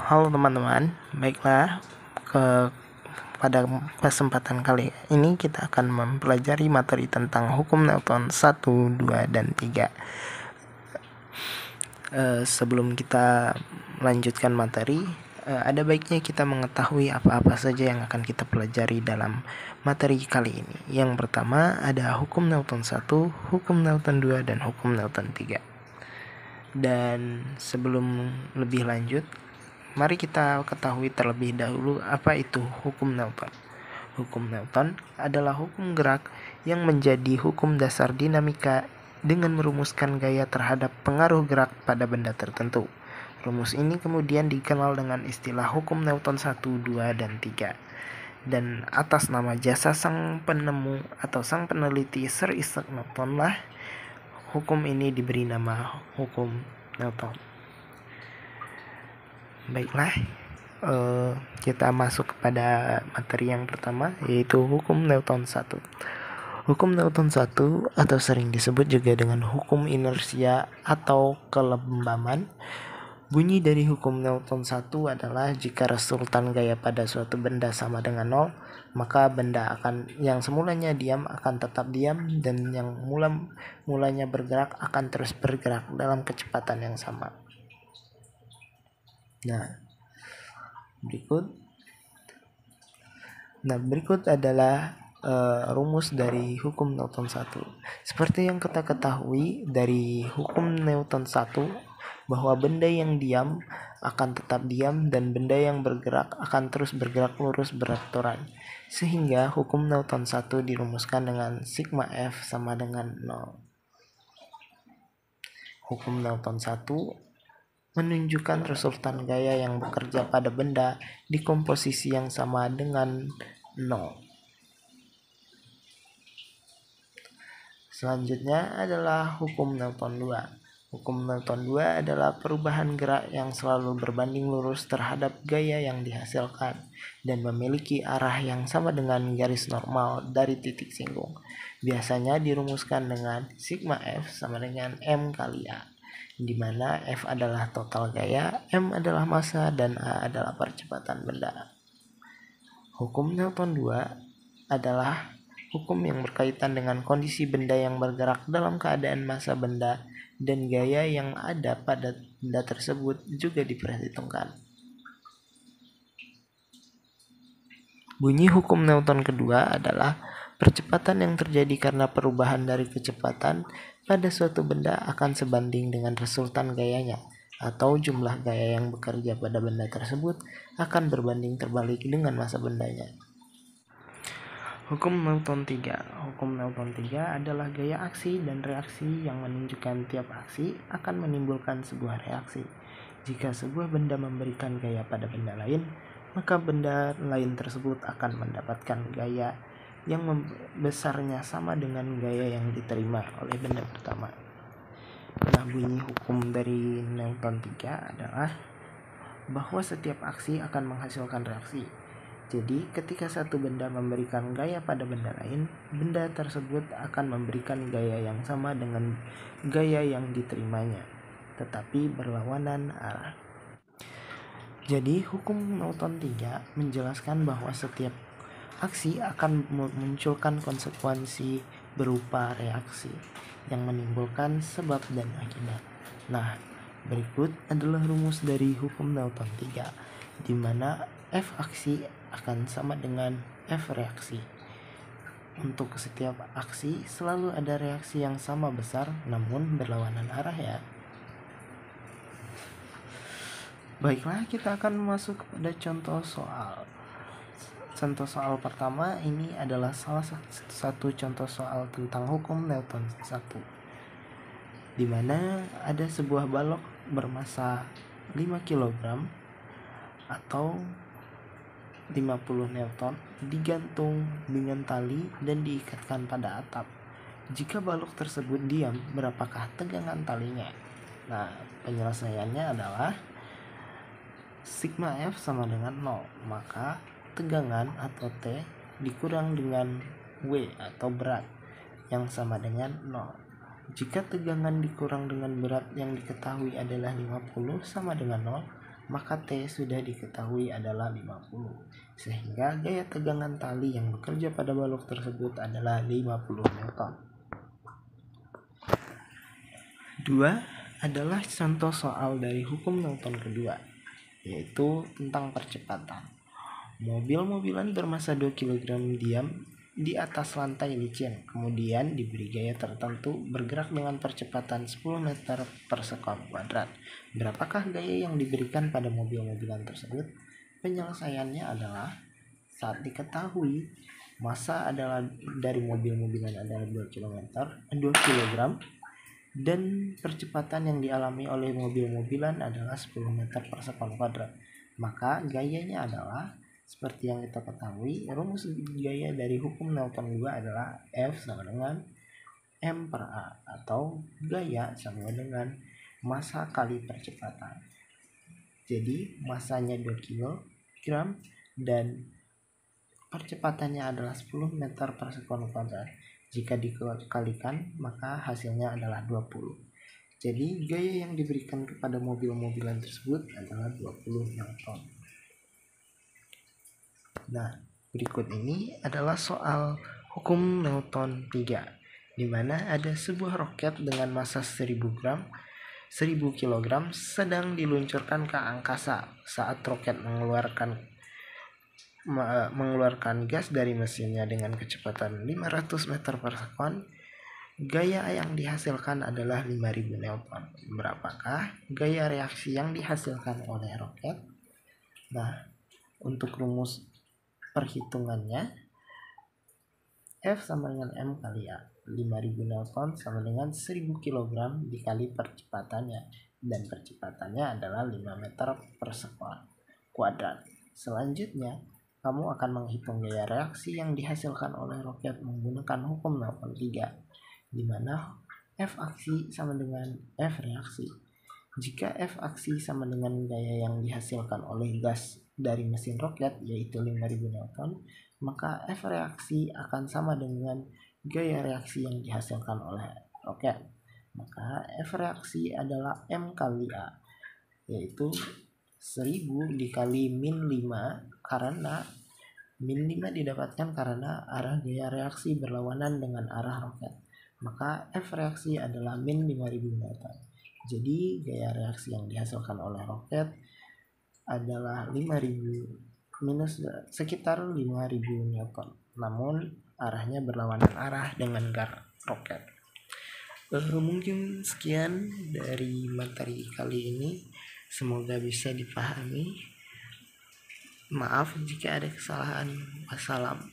Halo teman-teman, baiklah pada kesempatan kali ini kita akan mempelajari materi tentang hukum Newton 1, 2, dan 3. Sebelum kita melanjutkan materi, ada baiknya kita mengetahui apa-apa saja yang akan kita pelajari dalam materi kali ini. Yang pertama ada hukum Newton 1, hukum Newton 2, dan hukum Newton 3. Dan sebelum lebih lanjut, mari kita ketahui terlebih dahulu apa itu hukum Newton. Hukum Newton adalah hukum gerak yang menjadi hukum dasar dinamika dengan merumuskan gaya terhadap pengaruh gerak pada benda tertentu. Rumus ini kemudian dikenal dengan istilah hukum Newton 1, 2, dan 3. Dan atas nama jasa sang penemu atau sang peneliti Sir Isaac Newton lah hukum ini diberi nama hukum Newton. Baiklah, kita masuk kepada materi yang pertama, yaitu hukum Newton 1. Hukum Newton 1 atau sering disebut juga dengan hukum inersia atau kelembaman. Bunyi dari hukum Newton 1 adalah jika resultan gaya pada suatu benda sama dengan 0, maka benda yang semulanya diam akan tetap diam, dan yang mulanya bergerak akan terus bergerak dalam kecepatan yang sama. Nah, berikut adalah rumus dari hukum Newton 1. Seperti yang kita ketahui dari hukum Newton 1, bahwa benda yang diam akan tetap diam dan benda yang bergerak akan terus bergerak lurus beraturan. Sehingga hukum Newton 1 dirumuskan dengan sigma F sama dengan 0. Hukum Newton 1 menunjukkan resultan gaya yang bekerja pada benda di komposisi yang sama dengan 0. Selanjutnya adalah hukum Newton 2. Hukum Newton 2 adalah perubahan gerak yang selalu berbanding lurus terhadap gaya yang dihasilkan dan memiliki arah yang sama dengan garis normal dari titik singgung. Biasanya dirumuskan dengan sigma F sama dengan M kali A, di mana F adalah total gaya, M adalah massa, dan A adalah percepatan benda. Hukum Newton 2 adalah hukum yang berkaitan dengan kondisi benda yang bergerak dalam keadaan massa benda dan gaya yang ada pada benda tersebut juga diperhitungkan. Bunyi hukum Newton kedua adalah percepatan yang terjadi karena perubahan dari kecepatan pada suatu benda akan sebanding dengan resultan gayanya, atau jumlah gaya yang bekerja pada benda tersebut akan berbanding terbalik dengan massa bendanya. Hukum Newton 3. Hukum Newton 3 adalah gaya aksi dan reaksi yang menunjukkan tiap aksi akan menimbulkan sebuah reaksi. Jika sebuah benda memberikan gaya pada benda lain, maka benda lain tersebut akan mendapatkan gaya yang besarnya sama dengan gaya yang diterima oleh benda pertama. Nah, bunyi hukum dari Newton 3 adalah bahwa setiap aksi akan menghasilkan reaksi. Jadi, ketika satu benda memberikan gaya pada benda lain, benda tersebut akan memberikan gaya yang sama dengan gaya yang diterimanya, tetapi berlawanan arah. Jadi, hukum Newton 3 menjelaskan bahwa setiap aksi akan memunculkan konsekuensi berupa reaksi yang menimbulkan sebab dan akibat. Nah, berikut adalah rumus dari hukum Newton 3, di mana F aksi akan sama dengan F reaksi. Untuk setiap aksi selalu ada reaksi yang sama besar namun berlawanan arah ya. Baiklah, kita akan masuk pada contoh soal. Contoh soal pertama ini adalah salah satu contoh soal tentang hukum Newton 1, di mana ada sebuah balok bermassa 5 kg atau 50 Newton digantung dengan tali dan diikatkan pada atap. Jika balok tersebut diam, berapakah tegangan talinya? Nah, penyelesaiannya adalah sigma F sama dengan 0, maka tegangan atau T dikurang dengan W atau berat yang sama dengan 0. Jika tegangan dikurang dengan berat yang diketahui adalah 50 sama dengan 0, maka T sudah diketahui adalah 50. Sehingga gaya tegangan tali yang bekerja pada balok tersebut adalah 50 Newton. 2 adalah contoh soal dari hukum Newton kedua, yaitu tentang percepatan. Mobil-mobilan bermasa 2 kg diam di atas lantai licin, kemudian diberi gaya tertentu bergerak dengan percepatan 10 meter per sekon kuadrat. Berapakah gaya yang diberikan pada mobil-mobilan tersebut? Penyelesaiannya adalah saat diketahui massa adalah dari mobil-mobilan adalah 2 kg dan percepatan yang dialami oleh mobil-mobilan adalah 10 meter per sekon kuadrat, maka gayanya adalah seperti yang kita ketahui, rumus gaya dari hukum Newton 2 adalah F sama dengan M per A, atau gaya sama dengan massa kali percepatan. Jadi massanya 2 kg dan percepatannya adalah 10 meter per sekon kuadrat. Jika dikalikan maka hasilnya adalah 20. Jadi gaya yang diberikan kepada mobil-mobilan tersebut adalah 20 Newton. Nah, berikut ini adalah soal hukum Newton 3, di mana ada sebuah roket dengan massa 1000 kg sedang diluncurkan ke angkasa. Saat roket mengeluarkan gas dari mesinnya dengan kecepatan 500 meter per sekon, gaya yang dihasilkan adalah 5000 Newton. Berapakah gaya reaksi yang dihasilkan oleh roket? Nah, untuk rumus perhitungannya, F sama dengan M kali A. 5000 Newton sama dengan 1000 kg dikali percepatannya, dan percepatannya adalah 5 meter per sekon kuadrat. Selanjutnya, kamu akan menghitung gaya reaksi yang dihasilkan oleh roket menggunakan hukum Newton 3, di mana F aksi sama dengan F reaksi. Jika F aksi sama dengan gaya yang dihasilkan oleh gas dari mesin roket, yaitu 5000 Newton, maka F reaksi akan sama dengan gaya reaksi yang dihasilkan oleh roket. Maka F reaksi adalah M kali A, yaitu 1000 dikali min 5, karena min 5 didapatkan karena arah gaya reaksi berlawanan dengan arah roket. Maka F reaksi adalah min 5000 Newton. Jadi gaya reaksi yang dihasilkan oleh roket adalah 5000 minus sekitar 5000 Newton. Namun arahnya berlawanan arah dengan roket. Mungkin sekian dari materi kali ini. Semoga bisa dipahami. Maaf jika ada kesalahan. Wassalam.